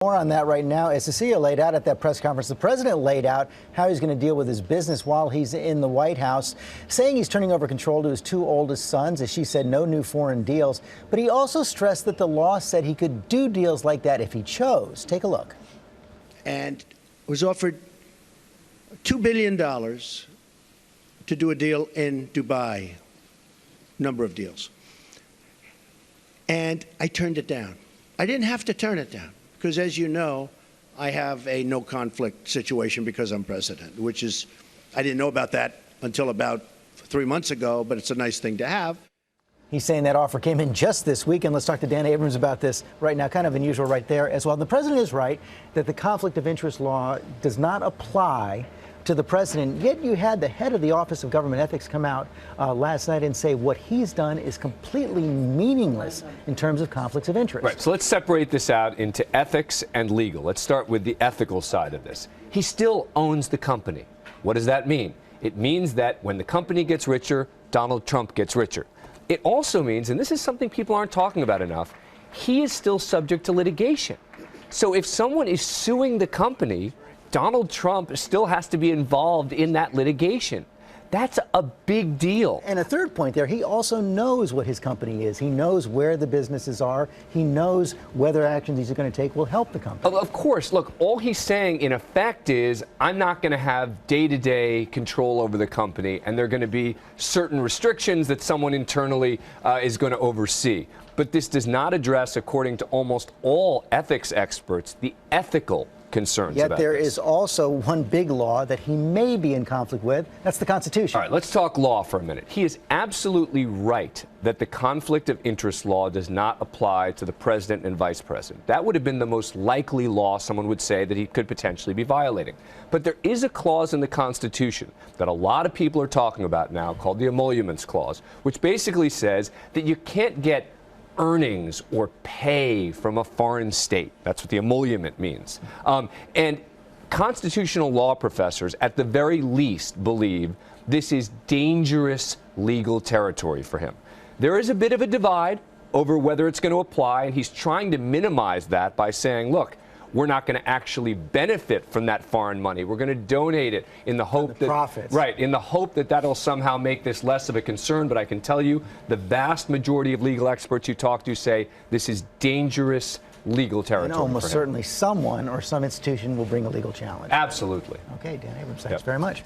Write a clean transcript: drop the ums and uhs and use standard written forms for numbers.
More on that right now. As Cecilia laid out at that press conference, the president laid out how he's going to deal with his business while he's in the White House, saying he's turning over control to his two oldest sons. As she said, no new foreign deals. But he also stressed that the law said he could do deals like that if he chose. Take a look. And was offered $2 billion to do a deal in Dubai, number of deals. And I turned it down. I didn't have to turn it down because, as you know, I have a no conflict situation because I'm president, which is, I didn't know about that until about 3 months ago, but it's a nice thing to have. He's saying that offer came in just this week, and let's talk to Dan Abrams about this right now. Kind of unusual right there as well. The president is right that the conflict of interest law does not apply to the president. Yet you had the head of the Office of Government Ethics come out last night and say what he's done is completely meaningless in terms of conflicts of interest. Right. So let's separate this out into ethics and legal. Let's start with the ethical side of this. He still owns the company. What does that mean? It means that when the company gets richer, Donald Trump gets richer. It also means, and this is something people aren't talking about enough, he is still subject to litigation. So if someone is suing the company, Donald Trump still has to be involved in that litigation. That's a big deal. And a third point there, he also knows what his company is. He knows where the businesses are. He knows whether actions he's going to take will help the company. Of course, look, all he's saying in effect is I'm not going to have day-to-day control over the company, and there are going to be certain restrictions that someone internally is going to oversee. But this does not address, according to almost all ethics experts, the ethical concerns Yet about there this. is also one big law that he may be in conflict with. That's the Constitution. All right, let's talk law for a minute. He is absolutely right that the conflict of interest law does not apply to the president and vice president. That would have been the most likely law someone would say that he could potentially be violating. But there is a clause in the Constitution that a lot of people are talking about now called the Emoluments Clause, which basically says that you can't get earnings or pay from a foreign state. That's what the emolument means. And constitutional law professors, at the very least, believe this is dangerous legal territory for him. There is a bit of a divide over whether it's going to apply, and he's trying to minimize that by saying, look, we're not going to actually benefit from that foreign money. We're going to donate it in the hope that profits. Right, in the hope that that'll somehow make this less of a concern. But I can tell you, the vast majority of legal experts you talk to say this is dangerous legal territory. And almost certainly someone or some institution will bring a legal challenge. Absolutely. Okay, Dan Abrams, thanks very much.